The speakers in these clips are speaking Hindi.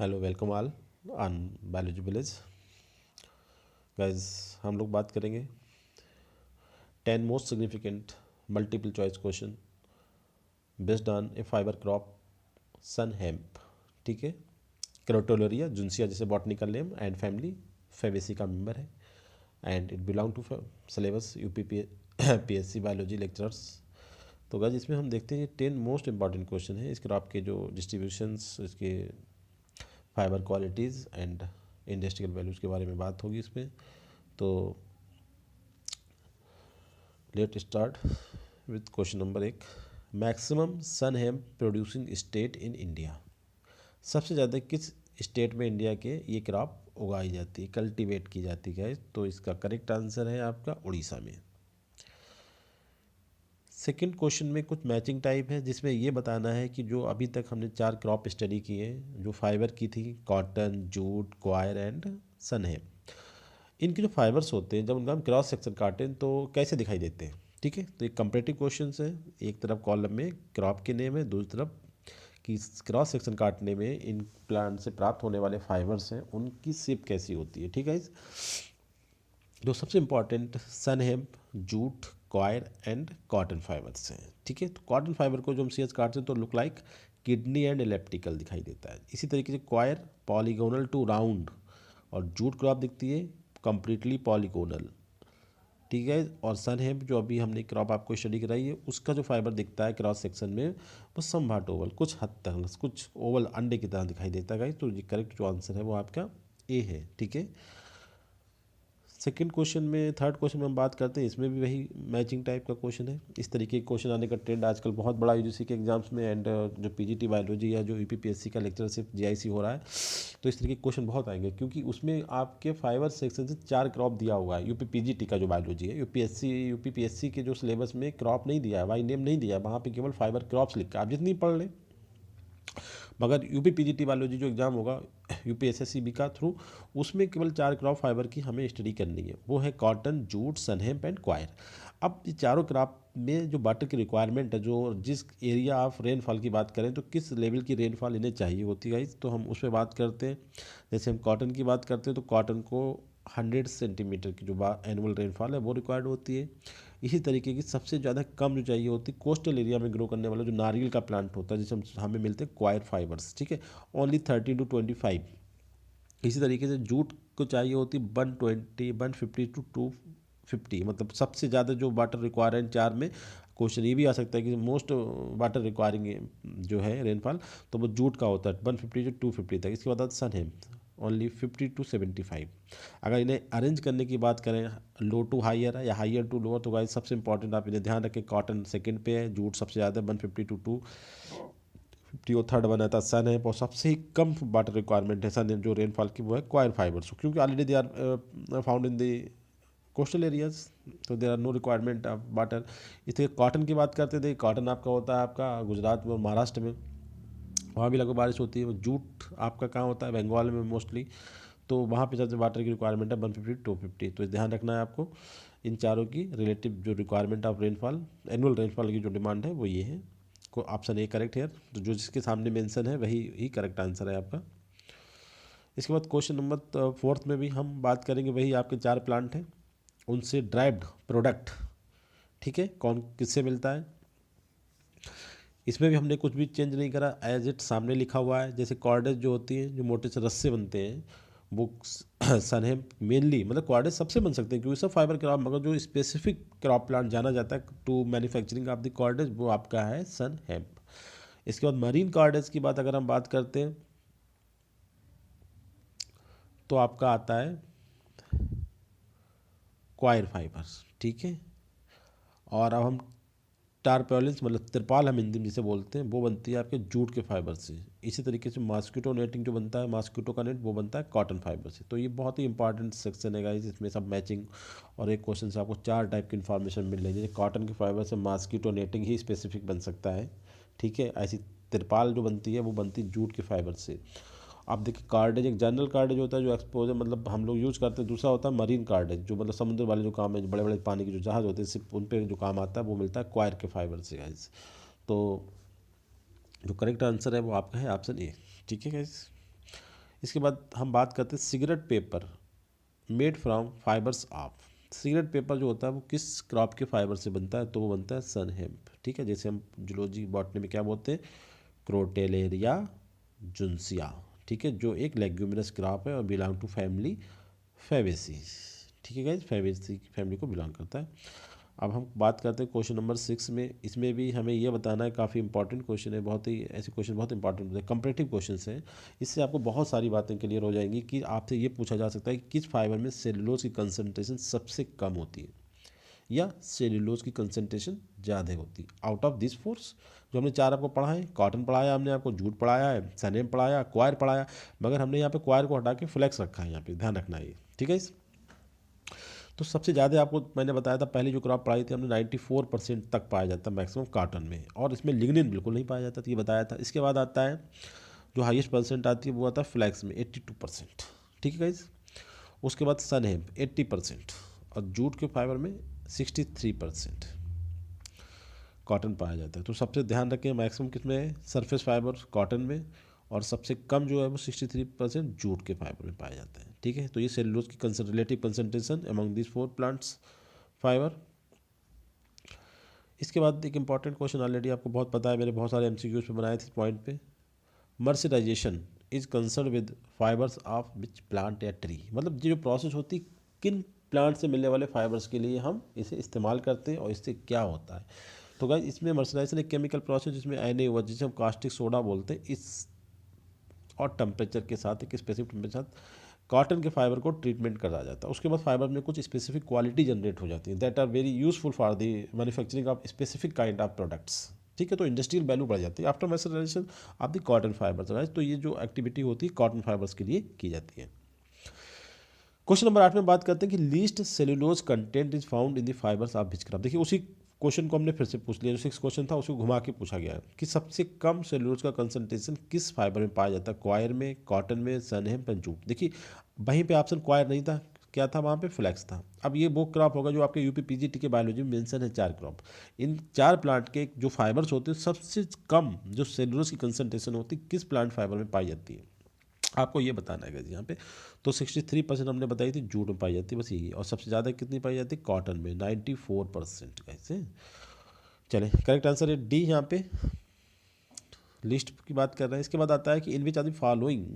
Hello welcome all on biology village guys. हम लोग बात करेंगे 10 most significant multiple choice question based on a fibre crop sunn hemp. ठीक है, क्रोटोलोरिया जुनसिया जैसे botanical name and family Fabaceae का मेंबर है and it belong to syllabus UP PSC biology lecturers. तो गाइस इसमें हम देखते हैं 10 मोस्ट इंपॉर्टेंट क्वेश्चन है इस क्रॉप के, जो डिस्ट्रीब्यूशंस, इसके fibre qualities and industrial values के बारे में बात होगी इसमें। तो let start with question number 1। Maximum sunn hemp producing state in India. सबसे ज़्यादा किस स्टेट में इंडिया के ये क्रॉप उगाई जाती है, कल्टीवेट की जाती है? तो इसका करेक्ट आंसर है आपका उड़ीसा में। सेकंड क्वेश्चन में कुछ मैचिंग टाइप है, जिसमें ये बताना है कि जो अभी तक हमने 4 क्रॉप स्टडी किए जो फाइबर की थी, cotton, jute, coir and sunn hemp, इनके जो फाइबर्स होते हैं जब उनका हम क्रॉस सेक्शन काटें तो कैसे दिखाई देते हैं। ठीक है, तो एक कंपेरेटिव क्वेश्चन है। एक तरफ कॉलम में क्रॉप के नेम है, दूसरी तरफ कि क्रॉस सेक्शन काटने में इन प्लांट से प्राप्त होने वाले फाइबर्स हैं उनकी शेप कैसी होती है। ठीक है, जो सबसे important sunn hemp, jute, coir and cotton fibres हैं। ठीक है, तो कॉटन फाइबर को जो हम सीएच काटते हैं तो look like kidney and elliptical दिखाई देता है। इसी तरीके से क्वायर पॉलीगोनल टू राउंड, और जूट क्रॉप दिखती है कंप्लीटली पॉलीगोनल। ठीक है, और सन हेम्प जो अभी हमने क्रॉप आपको स्टडी कराई है उसका जो फाइबर दिखता है क्रॉस सेक्शन में वो समभाट ओवल, कुछ हद तक कुछ ओवल अंडे की तरह दिखाई देता है। तो ये करेक्ट जो आंसर है वो आपका ए है। ठीक है, सेकंड क्वेश्चन में, थर्ड क्वेश्चन में हम बात करते हैं, इसमें भी वही मैचिंग टाइप का क्वेश्चन है। इस तरीके के क्वेश्चन आने का ट्रेंड आजकल बहुत बड़ा यूजीसी के एग्जाम्स में एंड जो पीजीटी बायोलॉजी या जो यूपीपीएससी का लेक्चरशिप जीआईसी हो रहा है, तो इस तरीके के क्वेश्चन बहुत आएंगे क्योंकि उसमें आपके फाइबर सेक्शन से 4 क्रॉप दिया हुआ है। यूपी पीजीटी का जो बायोलॉजी है, यूपीपीएससी के जो सिलेबस में क्रॉप नहीं दिया है, वाई नेम नहीं दिया है, वहाँ पर केवल फाइबर क्रॉप्स लिख के आप जितनी पढ़ लें। मगर यूपी पीजीटी बायोलॉजी जो एग्ज़ाम होगा यूपी एसएससीबी का थ्रू, उसमें केवल 4 क्रॉप फाइबर की हमें स्टडी करनी है, वो है cotton, jute, sunn hemp and coir. अब ये चारों क्रॉप में जो वाटर की रिक्वायरमेंट है, जो जिस एरिया ऑफ रेनफॉल की बात करें तो किस लेवल की रेनफॉल इन्हें चाहिए होती है, तो हम उस पर बात करते हैं। जैसे हम कॉटन की बात करते हैं तो कॉटन को 100 सेंटीमीटर की जो एनुअल रेनफॉल है वो रिक्वायर्ड होती है। इसी तरीके की सबसे ज़्यादा कम जो चाहिए होती है कोस्टल एरिया में ग्रो करने वाला जो नारियल का प्लांट होता है, जिसे हमें मिलते हैं क्वायर फाइबर्स। ठीक है, ओनली 30 to 25। इसी तरीके से जूट को चाहिए होती 120, 150 to 250, मतलब सबसे ज़्यादा जो वाटर रिक्वायर है इन चार में। क्वेश्चन ये भी आ सकता है कि मोस्ट वाटर रिक्वायरिंग जो है रेनफॉल, तो वो जूट का होता है 150 to 250 तक। इसके बाद सन है ओनली 50 to 75। अगर इन्हें अरेंज करने की बात करें लो टू हाइयर या हाइयर टू लोअर, तो गाइस सबसे इंपॉर्टेंट आप इन्हें ध्यान रखें, कॉटन सेकंड पे है, जूट सबसे ज़्यादा 150 to 250, और थर्ड बना था सन है, और सबसे ही कम वाटर रिक्वायरमेंट है सन है जो रेनफॉल की, वो है क्वायर फाइबर्स, क्योंकि already they are found in the coastal areas, तो there are no requirement of water. इसलिए कॉटन की बात करते थे, कॉटन आपका होता है आपका गुजरात में और महाराष्ट्र में, वहाँ भी लगभग बारिश होती है। जूट आपका कहाँ होता है, बंगाल में मोस्टली, तो वहाँ पे सबसे वाटर की रिक्वायरमेंट है 150 to 250। तो ध्यान रखना है आपको, इन चारों की रिलेटिव जो requirement of rainfall, annual rainfall की जो डिमांड है वो ये है। को ऑप्शन ए करेक्ट है, तो जो जिसके सामने मेंशन है वही ही करेक्ट आंसर है आपका। इसके बाद क्वेश्चन नंबर फोर्थ में भी हम बात करेंगे, वही आपके 4 प्लांट हैं उनसे ड्राइव्ड प्रोडक्ट। ठीक है, कौन किससे मिलता है, इसमें भी हमने कुछ भी चेंज नहीं करा, एज इट सामने लिखा हुआ है। जैसे कॉर्डेज जो होती है जो मोटे से रस्से बनते हैं वो सन हेम्प मेनली, मतलब कॉर्डेज सबसे बन सकते हैं क्योंकि सब फाइबर क्रॉप, मगर जो स्पेसिफिक क्रॉप प्लांट जाना जाता है to manufacturing of the cordage वो आपका है सन हेम्प। इसके बाद मरीन कॉर्डेज की बात अगर हम बात करते हैं तो आपका आता है क्वायर फाइबर्स। ठीक है, और अब हम टारपेलिन्स, मतलब तिरपाल हम हिंदी में जिसे बोलते हैं, वो बनती है आपके जूट के फाइबर से। इसी तरीके से मॉस्किटो नेटिंग जो बनता है, मॉस्किटो का नेट, वो बनता है कॉटन फाइबर से। तो ये बहुत ही इंपॉर्टेंट सेक्शन है गाइस, इसमें सब मैचिंग और एक क्वेश्चन से आपको 4 टाइप की इन्फॉर्मेशन मिल रही है। जैसे कॉटन के फाइबर से मॉस्किटो नेटिंग ही स्पेसिफिक बन सकता है। ठीक है, ऐसी तिरपाल जो बनती है वो बनती है जूट के फाइबर से। आप देखिए कार्डेज, एक जनरल कार्डेज होता है जो एक्सपोजर मतलब हम लोग यूज़ करते हैं, दूसरा होता है मरीन कार्डेज जो मतलब समुद्र वाले जो काम है, जो बड़े बड़े पानी के जो जहाज़ होते हैं सिर्फ उन पे जो काम आता है वो मिलता है क्वायर के फाइबर से गाइस। तो जो करेक्ट आंसर है वो आपका है ऑप्शन ए। ठीक है गाइस, इसके बाद हम बात करते हैं cigarette paper made from fibres of. Cigarette paper जो होता है वो किस क्रॉप के फाइबर से बनता है, तो वो बनता है सन हेम्प। ठीक है, जैसे हम जूलॉजी बॉटनी में क्या बोलते हैं, क्रोटेलेरिया जुन्सिया। ठीक है, जो एक लेग्यूमिनस क्रॉप है और बिलोंग टू फैमिली फेवेसी। ठीक है गाइस, फेवेसी फैमिली को बिलोंग करता है। अब हम बात करते हैं क्वेश्चन नंबर 6 में। इसमें भी हमें ये बताना है, काफ़ी इंपॉर्टेंट क्वेश्चन है, बहुत ही ऐसे क्वेश्चन बहुत इंपॉर्टेंट होते हैं, कंपैरेटिव क्वेश्चन हैं। इससे आपको बहुत सारी बातें क्लियर हो जाएंगी कि आपसे ये पूछा जा सकता है कि किस फाइबर में सेलुलोज की कंसनट्रेशन सबसे कम होती है या सेलुलोज की कंसनट्रेशन ज़्यादा होती है। आउट ऑफ दिस फोर्स जो हमने चार आपको पढ़ा है, कॉटन पढ़ाया हमने आपको, जूट पढ़ाया है, सनेम पढ़ाया, क्वायर पढ़ाया, मगर हमने यहाँ पे क्वायर को हटा के फ्लेक्स रखा है, यहाँ पे ध्यान रखना है ये। ठीक है, इस तो सबसे ज़्यादा आपको मैंने बताया था, पहले जो क्रॉप पढ़ाई थी हमने 94% तक पाया जाता है मैक्सिमम कॉटन में, और इसमें लिग्निन बिल्कुल नहीं पाया जाता, तो ये बताया था। इसके बाद आता है जो हाईएस्ट परसेंट आती है वो आता है फ्लैक्स में 82%। ठीक है गाइज, उसके बाद सन हेम्प 80% और जूट के फाइबर में 63% कॉटन पाया जाता है। तो सबसे ध्यान रखें मैक्सिमम किसमें है, सरफेस फाइबर कॉटन में, और सबसे कम जो है वो 63% जूट के फाइबर में पाया जाता है। ठीक है, तो ये सेलुलोज की relative concentration among this 4 plants fibre. इसके बाद एक इंपॉर्टेंट क्वेश्चन ऑलरेडी आपको बहुत पता है, मैंने बहुत सारे एमसीक्यूज पे बनाए थे इस पॉइंट पे। Mercerisation is concern with fibres of which plant या ट्री, मतलब ये जो प्रोसेस होती है किन प्लांट से मिलने वाले फाइबर्स के लिए हम इसे इस्तेमाल करते हैं और इससे क्या होता है। तो गाइस इसमें मर्सराइजेशन एक केमिकल प्रोसेस जिसमें Na जिसे हम कास्टिक सोडा बोलते हैं, इस और टेम्परेचर के साथ, एक स्पेसिफिक टेम्परेचर के साथ कॉटन के फाइबर को ट्रीटमेंट करा जाता है। उसके बाद फाइबर में कुछ स्पेसिफिक क्वालिटी जनरेट हो जाती है that are very useful for the manufacturing of specific kind of products. ठीक है, तो इंडस्ट्रियल वैल्यू बढ़ जाती है after mercerisation of the cotton fibres. तो ये जो एक्टिविटी होती है कॉटन फाइबर्स के लिए की जाती है। क्वेश्चन नंबर 8 में बात करते हैं कि least cellulose content is found in the fibres of which crop. देखिए उसी क्वेश्चन को हमने फिर से पूछ लिया, जो 6 क्वेश्चन था उसको घुमा के पूछा गया है कि सबसे कम सेलुलोज का कंसंट्रेशन किस फाइबर में पाया जाता है, क्वायर में, कॉटन में, सन हेम्प एंड जूट। देखिए वहीं पे ऑप्शन क्वायर नहीं था, क्या था वहाँ पे, फ्लैक्स था। अब ये वो क्रॉप होगा जो आपके यूपी पीजीटी के बायोलॉजी में मेंशन है 4 क्रॉप। इन 4 प्लांट के जो फाइबर्स होते हैं सबसे कम जो सेलुलोज की कंसंट्रेशन होती है किस प्लांट फाइबर में पाई जाती है, आपको ये बताना है यहाँ पे। तो 63% हमने बताई थी जूट में पाई जाती है, बस यही। और सबसे ज़्यादा कितनी पाई जाती है, कॉटन में 94% कैसे। चले करेक्ट आंसर है डी यहाँ पे, लिस्ट की बात कर रहे हैं। इसके बाद आता है कि in which are the following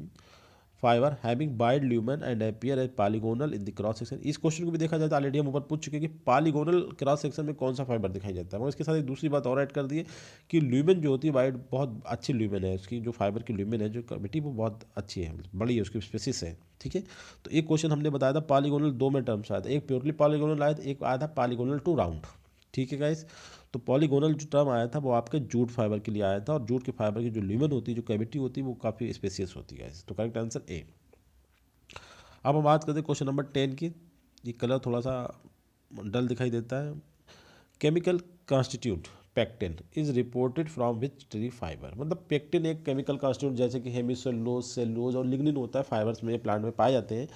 fibre having wide lumen and appear as polygonal in the cross section. इस क्वेश्चन को भी देखा जाता है, ऑलरेडी हम ऊपर पूछ चुके हैं कि पॉलीगोनल क्रॉस सेक्शन में कौन सा फाइबर दिखाई जाता है। मगर इसके साथ एक दूसरी बात और ऐड कर दी है कि ल्यूमेन जो होती है वाइड, बहुत अच्छी ल्यूमेन है उसकी, जो फाइबर की ल्यूमेन है जो कैविटी वो बहुत अच्छी है, बड़ी है, उसकी स्पेसिस है। ठीक है, तो एक क्वेश्चन हमने बताया था पॉलीगोनल 2 में टर्म्स आया था, एक प्योरली पॉलीगोनल आया था, एक आया था पॉलीगोनल टू राउंड। ठीक है गाइस, तो पॉलीगोनल जो टर्म आया था वो आपके जूट फाइबर के लिए आया था, और जूट के फाइबर की जो ल्यूमेन होती है, जो कैविटी होती है, वो काफ़ी स्पेसियस होती है। तो करेक्ट आंसर ए। अब हम बात करते हैं क्वेश्चन नंबर 10 की। ये कलर थोड़ा सा डल दिखाई देता है। Chemical constitute pectin is reported from which tree fibre, मतलब पेक्टिन एक केमिकल कॉन्स्टिट्यूट जैसे कि हेमिसेलुलोज, सेलुलोज और लिग्निन होता है, फाइबर्स में, प्लांट में पाए जाते हैं।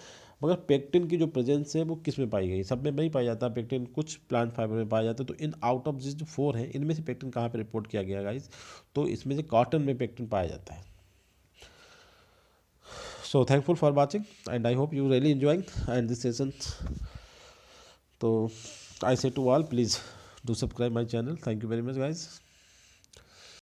मगर पेक्टिन की जो प्रेजेंस है वो किस में पाई गई, सब में नहीं पाया जाता पेक्टिन, कुछ प्लांट फाइबर में पाया जाता है। तो इन आउट ऑफ दिस जो 4 है इनमें से पेक्टिन कहाँ पे रिपोर्ट किया गया गाइस, तो इसमें से कॉटन में पेक्टिन पाया जाता है। So thankful for watching and I hope you really enjoying and this session. So I say to all, please do subscribe my channel. Thank you very much guys.